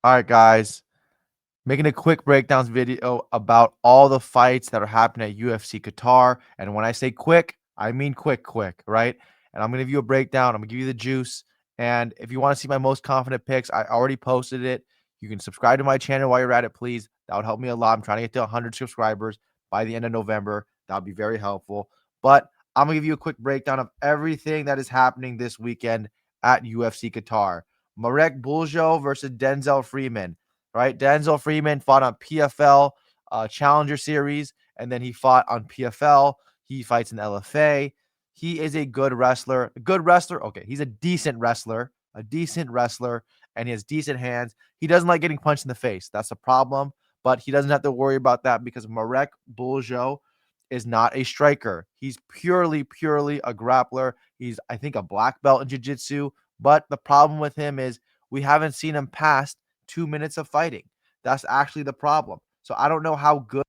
All right, guys. Making a quick breakdowns video about all the fights that are happening at UFC Qatar. And when I say quick, I mean quick, right? And I'm going to give you a breakdown. I'm going to give you the juice. And if you want to see my most confident picks, I already posted it. You can subscribe to my channel while you're at it, please. That would help me a lot. I'm trying to get to 100 subscribers by the end of November. That would be very helpful. But I'm going to give you a quick breakdown of everything that is happening this weekend at UFC Qatar. Marek Buljo versus Denzel Freeman, right? Denzel Freeman fought on PFL Challenger Series, and then he fought on PFL. He fights in LFA. He is a good wrestler. A good wrestler? Okay, he's a decent wrestler. And he has decent hands. He doesn't like getting punched in the face. That's a problem, but he doesn't have to worry about that because Marek Buljo is not a striker. He's purely a grappler. He's, I think, a black belt in jiu-jitsu, but the problem with him is we haven't seen him past 2 minutes of fighting. That's actually the problem. So I don't know how good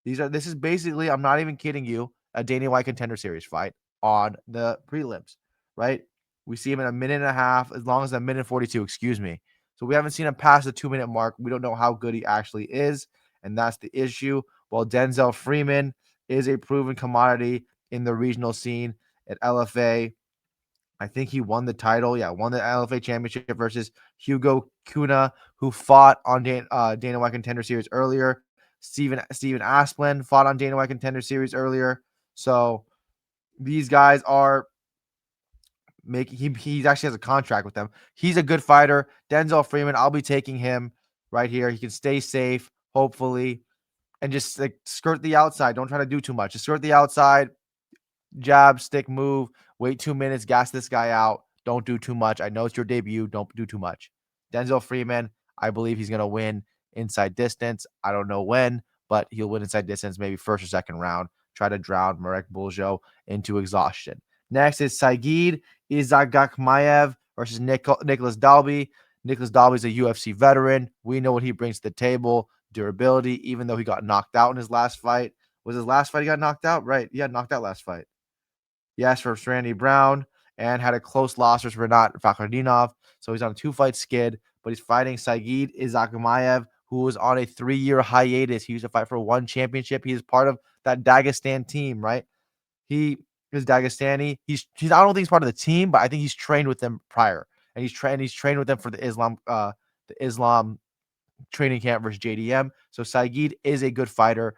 these are. This is basically, I'm not even kidding you, a Dana White Contender Series fight on the prelims, right? We see him in a minute and a half, as long as a minute 42, excuse me. So we haven't seen him past the 2 minute mark. We don't know how good he actually is, and that's the issue. While Denzel Freeman is a proven commodity in the regional scene at LFA, I think he won the title. Yeah, won the LFA championship versus Hugo Cunha, who fought on Dana White Contender Series earlier. Steven Asplin fought on Dana White Contender Series earlier. So these guys are making he actually has a contract with them. He's a good fighter. Denzel Freeman, I'll be taking him right here. He can stay safe, hopefully, and just like skirt the outside. Don't try to do too much. Just skirt the outside, jab, stick, move, wait 2 minutes, gas this guy out. Don't do too much. I know it's your debut. Don't do too much. Denzel Freeman, I believe he's going to win inside distance. I don't know when, but he'll win inside distance, maybe first or second round. Try to drown Marek Buljo into exhaustion. Next is Saigid Izagakhmaev versus Nicholas Dalby. Nicholas Dalby is a UFC veteran. We know what he brings to the table. Durability, even though he got knocked out in his last fight. Was his last fight he got knocked out? Right. He got knocked out last fight. Yes, for Randy Brown, and had a close loss with Renat Fakhardinov. So he's on a 2-fight skid, but he's fighting Saigid Izagakhmaev, who was on a 3-year hiatus. He used to fight for one championship. He is part of that Dagestan team, right? He is Dagestani. I don't think he's part of the team, but I think he's trained with them prior. And he's trained with them for the Islam training camp versus JDM. So Saigid is a good fighter.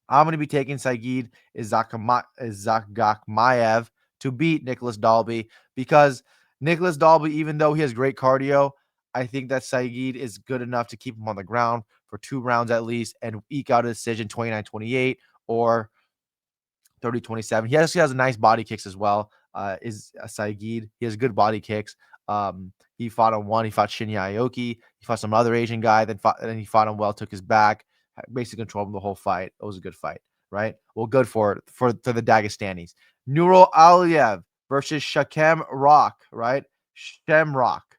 I'm going to be taking Saigid Izagakhmaev to beat Nicholas Dalby because Nicholas Dalby, even though he has great cardio, I think that Saigid is good enough to keep him on the ground for 2 rounds at least and eke out a decision 29-28 or 30-27. He actually has a nice body kicks as well. Is Saigid. He has good body kicks. He fought on one. He fought Shinya Aoki. He fought some other Asian guy. Then he fought him well, took his back, basically controlled him the whole fight. It was a good fight, right? Well, good for the Dagestanis. Nurul Aliev versus Shakem Rock, right? Shamrock.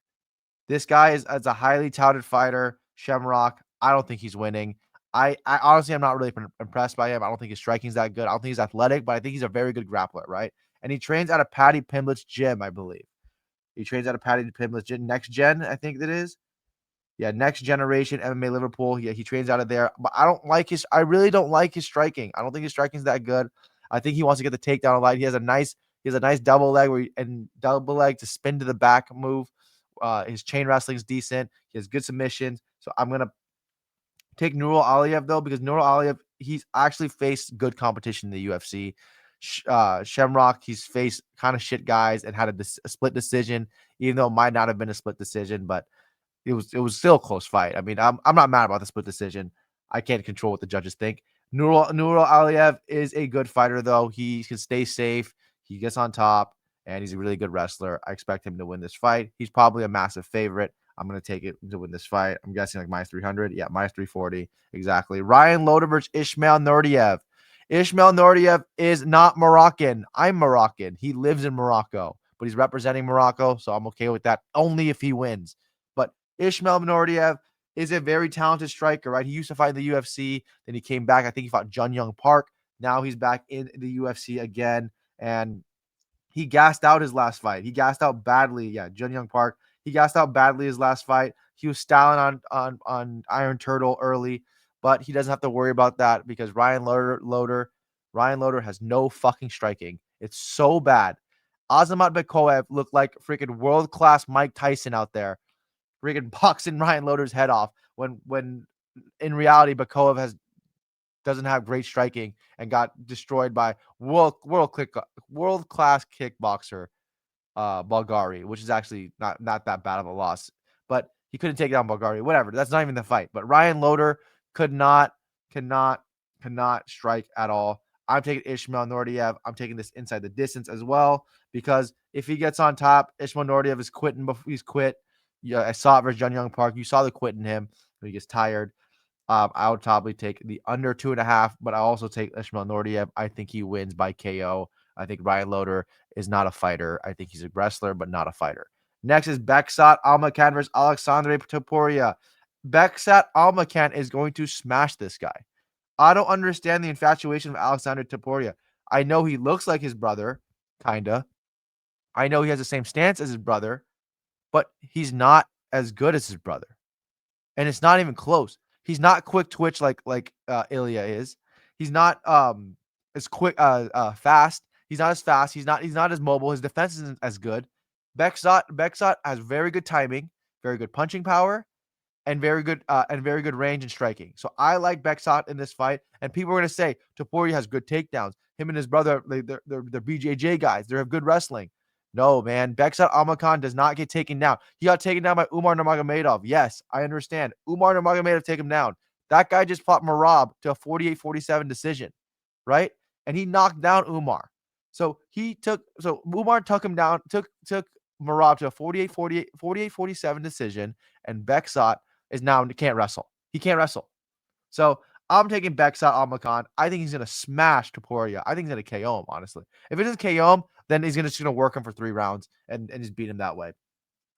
This guy is a highly touted fighter. Shamrock. I don't think he's winning. I honestly am not really impressed by him. I don't think his striking's that good. I don't think he's athletic, but I think he's a very good grappler, right? And he trains at a Paddy Pimblett's gym, I believe. He trains at a Paddy Pimblett's gym. Next Gen, I think it is. Yeah, Next Generation MMA Liverpool. Yeah, he trains out of there. But I really don't like his striking. I don't think his striking's that good. I think he wants to get the takedown line. He has a nice double leg double leg to spin to the back move. His chain wrestling is decent. He has good submissions. So I'm gonna take Nurul Aliev though, because Nurul Aliev, he's actually faced good competition in the UFC. Shamrock, he's faced kind of shit guys and had a split decision, even though it might not have been a split decision, but it was still a close fight. I mean, I'm not mad about the split decision. I can't control what the judges think. Nurul Aliev is a good fighter though. He can stay safe. He gets on top, and he's a really good wrestler. I expect him to win this fight. He's probably a massive favorite. I'm going to take it to win this fight. I'm guessing like minus 300. Yeah, minus 340. Exactly. Ryan Loder versus Ismail Naurdiev. Ismail Naurdiev is not Moroccan. I'm Moroccan. He lives in Morocco, but he's representing Morocco, so I'm okay with that only if he wins. But Ismail Naurdiev is a very talented striker, right? He used to fight in the UFC. Then he came back. I think he fought Jun Young Park. Now he's back in the UFC again, and he gassed out his last fight. He gassed out badly. Yeah, Jun Young Park. He gassed out badly his last fight. He was styling on Iron Turtle early, but he doesn't have to worry about that because Ryan Loder has no fucking striking. It's so bad. Almakhan looked like freaking world-class Mike Tyson out there, freaking boxing Ryan Loder's head off when in reality Bakoev doesn't have great striking and got destroyed by world-class kickboxer Bulgari, which is actually not that bad of a loss. But he couldn't take down Bulgari. Whatever. That's not even the fight. But Ryan Loder cannot strike at all. I'm taking Ishmael Naurdiev. I'm taking this inside the distance as well because if he gets on top, Ishmael Naurdiev is quitting before he's quit. Yeah, I saw it versus Jun Young Park. You saw the quit in him when he gets tired. I would probably take the under 2.5, but I also take Ishmael Naurdiev. I think he wins by KO. I think Ryan Loder is not a fighter. I think he's a wrestler, but not a fighter. Next is Beksat Almakhan versus Alexandre Topuria. Beksat Almakhan is going to smash this guy. I don't understand the infatuation of Alexandre Topuria. I know he looks like his brother, kinda. I know he has the same stance as his brother, but he's not as good as his brother. And it's not even close. He's not quick twitch like Ilya is. He's not as quick fast. He's not as fast. He's not as mobile. His defense isn't as good. Beksat has very good timing, very good punching power, and very good range and striking. So I like Beksat in this fight. And people are gonna say Topuria has good takedowns. Him and his brother, they're BJJ guys. They have good wrestling. No, man. Beksat Almakhan does not get taken down. He got taken down by Umar Nurmagomedov. Yes, I understand. Umar Nurmagomedov take him down. That guy just fought Marab to a 48-47 decision, right? And he knocked down Umar. So Umar took him down, took Marab to a 48-47 decision, and Beksat is now can't wrestle. He can't wrestle. So I'm taking Beksat Almakhan. I think he's going to smash Topuria. I think he's going to KO him, honestly. If it doesn't KO him, then he's just going to work him for 3 rounds and just beat him that way.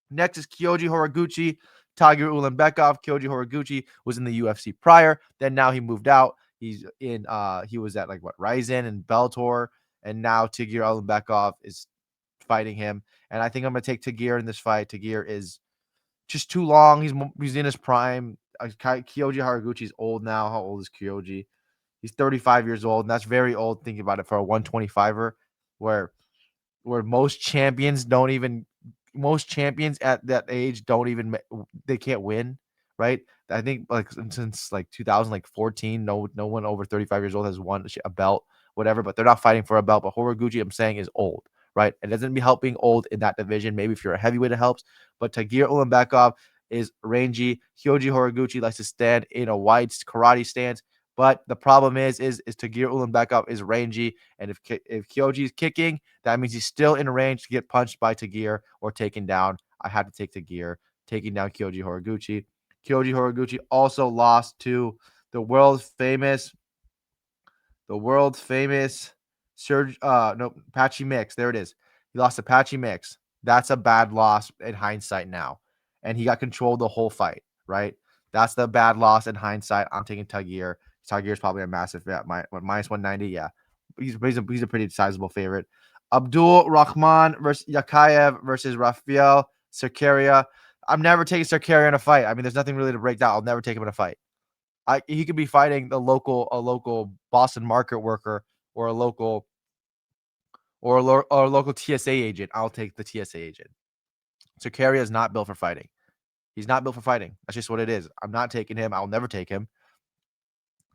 Next is Kyoji Horiguchi, Tagir Ulanbekov. Kyoji Horiguchi was in the UFC prior. Then now he moved out. He was at Ryzen and Bellator. And now Tagir Ulanbekov is fighting him. And I think I'm going to take Tagir in this fight. Tagir is just too long. He's in his prime. Kyoji Horiguchi is old now. How old is Kyoji? He's 35 years old, and that's very old thinking about it for a 125er, where most champions at that age they can't win, right? I think since 2014, no one over 35 years old has won a belt, whatever. But they're not fighting for a belt. But Horiguchi, I'm saying, is old, right? It doesn't be helping old in that division. Maybe if you're a heavyweight, it helps. But Tagir Ulanbekov is rangy. Kyoji Horiguchi likes to stand in a wide karate stance. But the problem is Tagir Ulanbekov is rangy, and if Kyoji is kicking, that means he's still in range to get punched by Tagir or taken down. I had to take Tagir, taking down Kyoji Horiguchi. Kyoji Horiguchi also lost to the world famous Patchy Mix. There it is. He lost to Patchy Mix. That's a bad loss in hindsight now. And he got controlled the whole fight, right? That's the bad loss in hindsight. I'm taking Tagir. Tagir is probably a massive bet. Minus 190, yeah. He's a pretty sizable favorite. Abdul Rahman versus Yakhyaev versus Rafael Cerqueira. I'm never taking Cerqueira in a fight. I mean, there's nothing really to break down. I'll never take him in a fight. He could be fighting a local Boston market worker or a local TSA agent. I'll take the TSA agent. Cerqueira is not built for fighting. He's not built for fighting. That's just what it is. I'm not taking him. I'll never take him.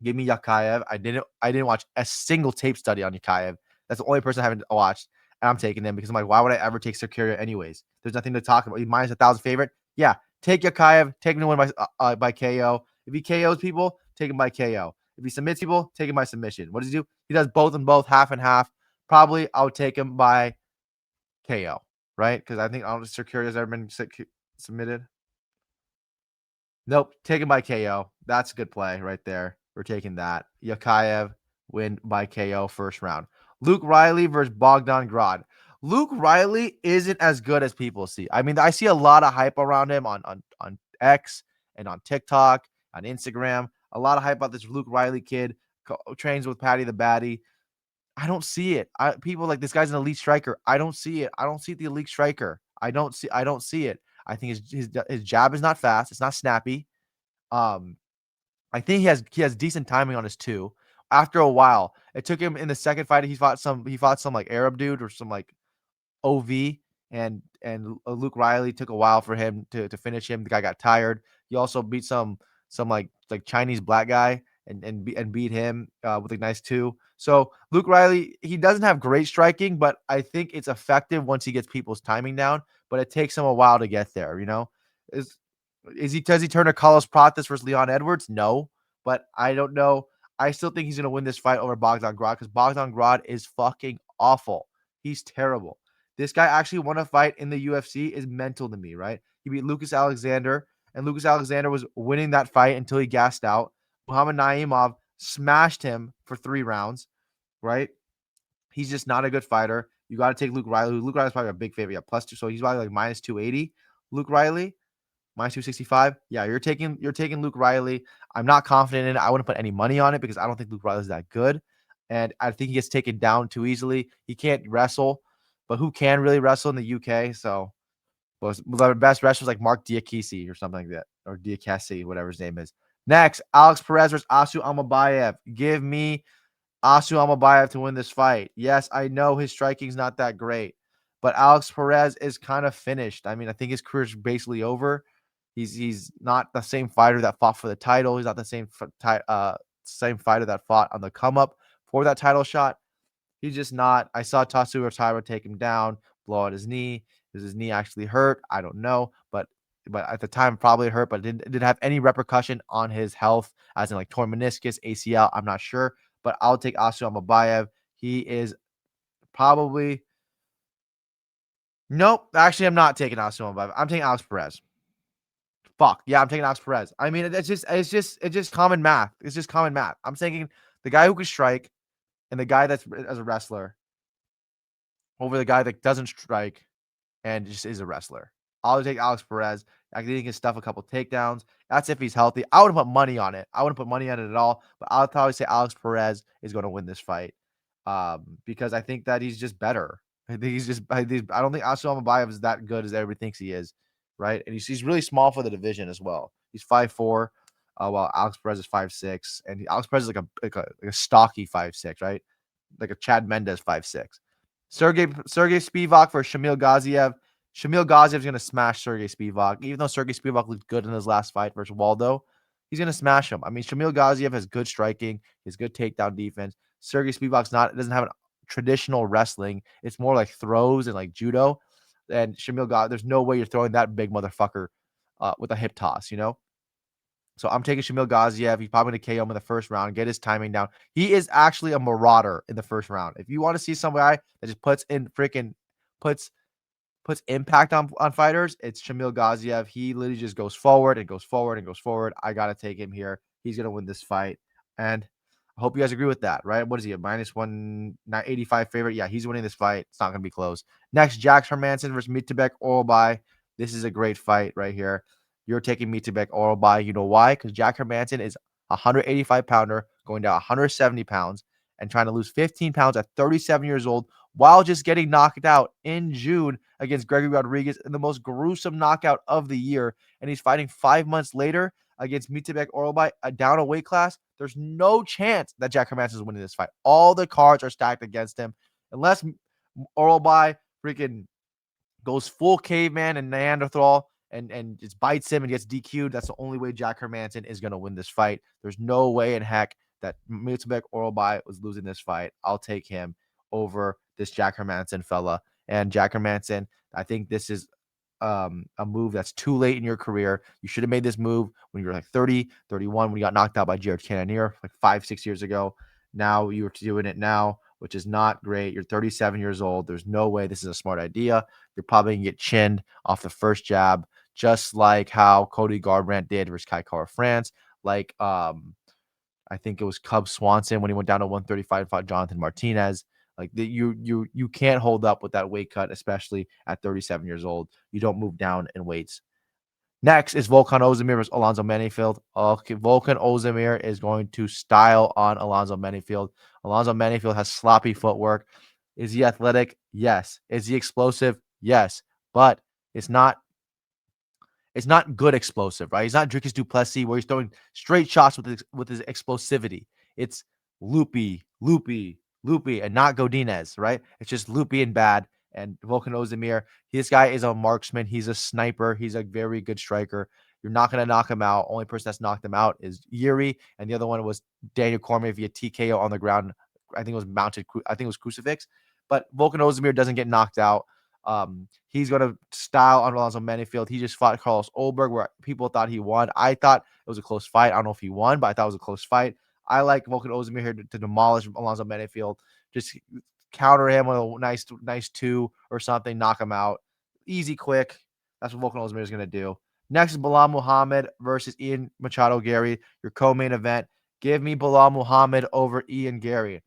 Give me Yakhyaev. I didn't watch a single tape study on Yakhyaev. That's the only person I haven't watched. And I'm taking him because I'm like, why would I ever take Cerqueira anyways? There's nothing to talk about. He's minus 1,000 favorite. Yeah, take Yakhyaev. Take him to win by KO. If he KOs people, take him by KO. If he submits people, take him by submission. What does he do? He does both and both, half and half. Probably I would take him by KO, right? Because I think Cerqueira has ever been submitted. Nope, take him by KO. That's a good play right there. We're taking that. Yakhyaev win by KO first round. Luke Riley versus Bogdan Grad. Luke Riley isn't as good as people see. I mean, I see a lot of hype around him on X and on TikTok, on Instagram. A lot of hype about this Luke Riley kid. Trains with Patty the Batty. I don't see it. People like this guy's an elite striker. I don't see it. I don't see the elite striker. I don't see it. I think his jab is not fast. It's not snappy. Um, I think he has decent timing on his two. After a while, it took him in the second fight. He fought some like Arab dude or some like OV, and Luke Riley took a while for him to finish him. The guy got tired. He also beat some like Chinese black guy and beat him with a nice two. So Luke Riley, he doesn't have great striking, but I think it's effective once he gets people's timing down. But it takes him a while to get there. Is does he turn to Carlos Prates versus Leon Edwards? No, but I don't know. I still think he's gonna win this fight over Bogdan Grad because Bogdan Grad is fucking awful. He's terrible. This guy actually won a fight in the UFC is mental to me, right? He beat Lucas Alexander, and Lucas Alexander was winning that fight until he gassed out. Muhammad Naimov smashed him for 3 rounds, right? He's just not a good fighter. You got to take Luke Riley. Luke Riley's probably a big favorite. Yeah, +2. So he's probably like minus 280. Luke Riley, minus 265. Yeah, you're taking Luke Riley. I'm not confident in it. I wouldn't put any money on it because I don't think Luke Riley's that good. And I think he gets taken down too easily. He can't wrestle, but who can really wrestle in the UK? So the best wrestlers like Mark Diakisi or something like that, or Diakasi, whatever his name is. Next, Alex Perez versus Asu Almabayev. Give me Asu Almabayev to win this fight. Yes, I know his striking's not that great, but Alex Perez is kind of finished. I mean, I think his career's basically over. He's not the same fighter that fought for the title. He's not the same fighter that fought on the come up for that title shot. He's just not. I saw Tatsuro take him down, blow out his knee. Does his knee actually hurt? I don't know, but at the time probably hurt, but it didn't have any repercussion on his health, as in like torn meniscus, ACL. I'm not sure, but I'll take Asu Almabayev. He is probably nope. Actually, I'm not taking Asu Almabayev. I'm taking Alex Perez. Fuck yeah, I'm taking Alex Perez. I mean, it's just common math. It's just common math. I'm thinking the guy who can strike and the guy that's as a wrestler over the guy that doesn't strike and just is a wrestler. I'll take Alex Perez. I think he can stuff a couple takedowns. That's if he's healthy. I wouldn't put money on it. I wouldn't put money on it at all. But I'll probably say Alex Perez is going to win this fight because I think that he's just better. I think he's just. I don't think Asu Almabayev is that good as everybody thinks he is, right? And he's really small for the division as well. He's 5'4", while Alex Perez is 5'6", and Alex Perez is like a stocky 5'6", right? Like a Chad Mendes 5'6". Sergey Spivac for Shamil Gaziev. Shamil Gaziev is going to smash Sergey Spivac. Even though Sergey Spivac looked good in his last fight versus Waldo, he's going to smash him. I mean, Shamil Gaziev has good striking, has good takedown defense. Sergey Spivac's doesn't have a traditional wrestling. It's more like throws and like judo. And Shamil Gaziev, there's no way you're throwing that big motherfucker with a hip toss, So I'm taking Shamil Gaziev. He's probably going to KO him in the first round, get his timing down. He is actually a marauder in the first round. If you want to see some guy that just puts impact on fighters, it's Shamil Gaziev. He literally just goes forward and goes forward and goes forward. I got to take him here. He's going to win this fight. And I hope you guys agree with that, right? What is he, a -185 favorite? Yeah, he's winning this fight. It's not going to be close. Next, Jax Hermansson versus Mitabek Orolbai. This is a great fight right here. You're taking Mitabek Orolbai. You know why? Because Jack Hermansson is a 185-pounder going down 170 pounds and trying to lose 15 pounds at 37 years old while just getting knocked out in June against Gregory Rodriguez in the most gruesome knockout of the year. And he's fighting 5 months later against Mitabek Orolbai, down a weight class. There's no chance that Jack Hermansson is winning this fight. All the cards are stacked against him. Unless Orolbai freaking goes full caveman and Neanderthal and just bites him and gets DQ'd, that's the only way Jack Hermansson is going to win this fight. There's no way in heck that Mitabek Orolbai was losing this fight. I'll take him over this Jack Hermansson fella. And Jack Hermansson, I think this is a move that's too late in your career. You should have made this move when you were like 30, 31, when you got knocked out by Jared Cannonier like 5-6 years ago. Now you're doing it now, which is not great. You're 37 years old. There's no way this is a smart idea. You're probably going to get chinned off the first jab, just like how Cody Garbrandt did versus Kai Kara France. Like, I think it was Cub Swanson when he went down to 135 and fought Jonathan Martinez. Like you can't hold up with that weight cut, especially at 37 years old. You don't move down in weights. Next is Volkan Oezdemir versus Alonzo Menifield. Okay, Volkan Oezdemir is going to style on Alonzo Menifield. Alonzo Menifield has sloppy footwork. Is he athletic? Yes. Is he explosive? Yes. But it's not It's not good explosive, right? He's not Dricus Duplessis where he's throwing straight shots with his explosivity. It's loopy, loopy, loopy, and not Godinez, right? It's just loopy and bad. And Volkan Oezdemir, this guy is a marksman. He's a sniper. He's a very good striker. You're not going to knock him out. Only person that's knocked him out is Yuri, and the other one was Daniel Cormier via TKO on the ground. I think it was mounted. I think it was crucifix. But Volkan Oezdemir doesn't get knocked out. He's going to style on Alonzo Menifield. He just fought Carlos Olberg, where people thought he won. I thought it was a close fight. I don't know if he won, but I thought it was a close fight. I like Volkan Oezdemir here to demolish Alonzo Menifield. Just counter him with a nice 2 or something, knock him out. Easy, quick. That's what Volkan Oezdemir is going to do. Next is Bilal Muhammad versus Ian Machado Garry, your co-main event. Give me Bilal Muhammad over Ian Garry.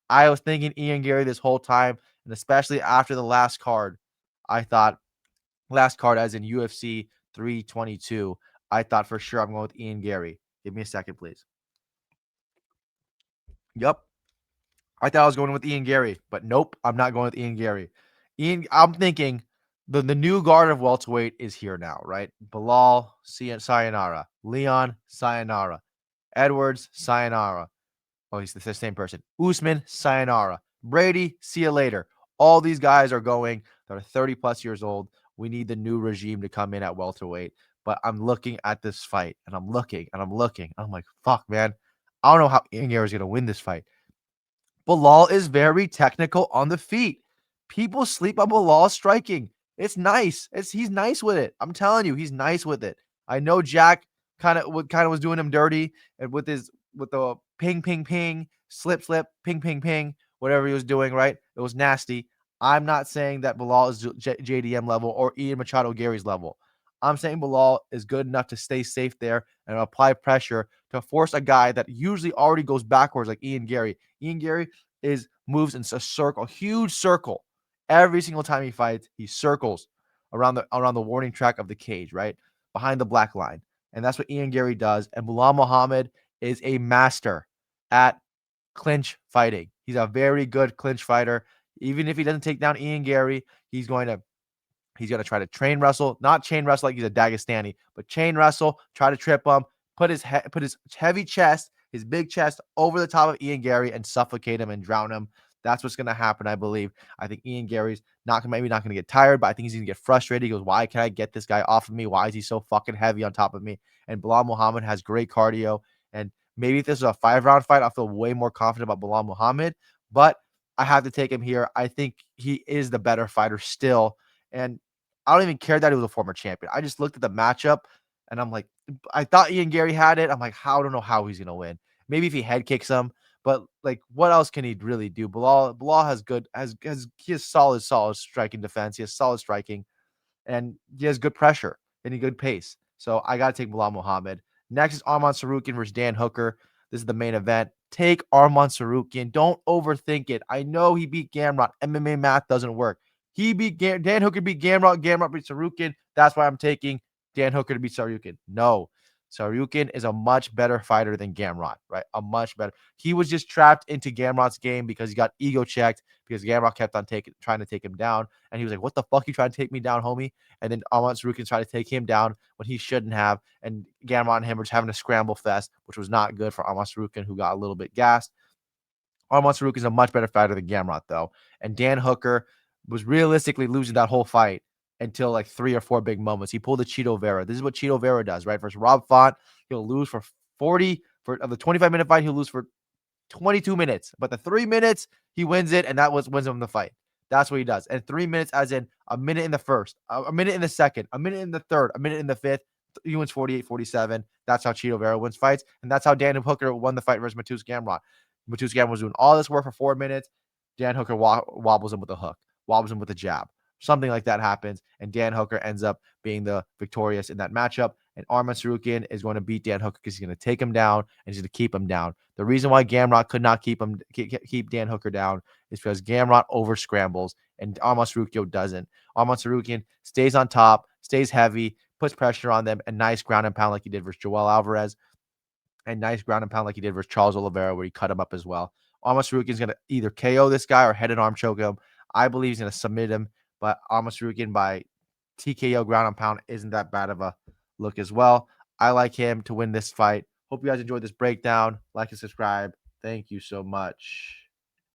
I was thinking Ian Garry this whole time, and especially after the last card, I thought last card as in UFC 322, I thought for sure I'm going with Ian Garry. Give me a second, please. Yep. I thought I was going with Ian Garry, but nope, I'm not going with Ian Garry. I'm thinking the new guard of welterweight is here now, right? Bilal, sayonara. Leon, sayonara. Edwards, sayonara. Oh, he's the same person. Usman, sayonara. Brady, see you later. All these guys are going. They're 30 plus years old. We need the new regime to come in at welterweight. But I'm looking at this fight, and I'm looking, and I'm looking. And I'm like, fuck, man. I don't know how Ian Garry is going to win this fight. Bilal is very technical on the feet. People sleep on Bilal striking. It's nice. He's nice with it. I'm telling you, he's nice with it. I know Jack kind of was doing him dirty and with the ping ping ping, slip ping ping ping, whatever he was doing, right? It was nasty. I'm not saying that Bilal is JDM level or Ian Machado Garry's level. I'm saying Bilal is good enough to stay safe there and apply pressure to force a guy that usually already goes backwards like Ian Garry. Ian Garry moves in a circle, a huge circle. Every single time he fights, he circles around the warning track of the cage, right? Behind the black line. And that's what Ian Garry does. And Bilal Muhammad is a master at clinch fighting. He's a very good clinch fighter. Even if he doesn't take down Ian Garry, he's going to try to train wrestle, not chain wrestle like he's a Dagestani, but chain wrestle, try to trip him, put his heavy chest, his big chest over the top of Ian Garry and suffocate him and drown him. That's what's going to happen, I believe. I think Ian Garry's maybe not going to get tired, but I think he's going to get frustrated. He goes, why can't I get this guy off of me? Why is he so fucking heavy on top of me? And Bilal Muhammad has great cardio. And maybe if this is a 5-round fight, I'll feel way more confident about Bilal Muhammad. But I have to take him here. I think he is the better fighter still. And I don't even care that he was a former champion. I just looked at the matchup and I'm like, I thought Ian Garry had it. I'm like, I don't know how he's gonna win. Maybe if he head kicks him, but like, what else can he really do? Bilal has he has solid striking defense. He has solid striking, and he has good pressure and a good pace. So I gotta take Bilal Muhammad. Next is Arman Tsarukyan versus Dan Hooker. This is the main event. Take Arman Tsarukyan. Don't overthink it. I know he beat Gamrot. MMA math doesn't work. Dan Hooker beat Gamrot. Gamrot beat Tsarukyan. That's why I'm taking Dan Hooker to beat Tsarukyan. No. Tsarukyan is a much better fighter than Gamrot, right? A much better. He was just trapped into Gamrot's game because he got ego checked because Gamrot kept on trying to take him down. And he was like, what the fuck you trying to take me down, homie? And then Arman Tsarukyan tried to take him down when he shouldn't have. And Gamrot and him were just having a scramble fest, which was not good for Arman Tsarukyan, who got a little bit gassed. Arman Tsarukyan is a much better fighter than Gamrot, though. And Dan Hooker was realistically losing that whole fight until like 3 or 4 big moments. He pulled the Cheeto Vera. This is what Cheeto Vera does, right? Versus Rob Font, he'll lose for 40 of the 25-minute fight. He'll lose for 22 minutes, but the 3 minutes he wins it, and that wins him the fight. That's what he does. And 3 minutes, as in a minute in the first, a minute in the second, a minute in the third, a minute in the fifth. He wins 48-47. That's how Cheeto Vera wins fights, and that's how Dan Hooker won the fight versus Mateusz Gamrot. Mateusz Gamrot was doing all this work for 4 minutes. Dan Hooker wobbles him with a hook, wobbles him with a jab. Something like that happens, and Dan Hooker ends up being the victorious in that matchup. And Arman Tsarukyan is going to beat Dan Hooker because he's going to take him down and he's going to keep him down. The reason why Gamrot could not keep Dan Hooker down is because Gamrot over scrambles and Arman Tsarukyan doesn't. Arman Tsarukyan stays on top, stays heavy, puts pressure on them, and nice ground and pound like he did versus Joel Alvarez, and nice ground and pound like he did versus Charles Oliveira, where he cut him up as well. Arman Tsarukyan is going to either KO this guy or head and arm choke him. I believe he's going to submit him, but Arman Tsarukyan by TKO ground and pound isn't that bad of a look as well. I like him to win this fight. Hope you guys enjoyed this breakdown. Like and subscribe. Thank you so much.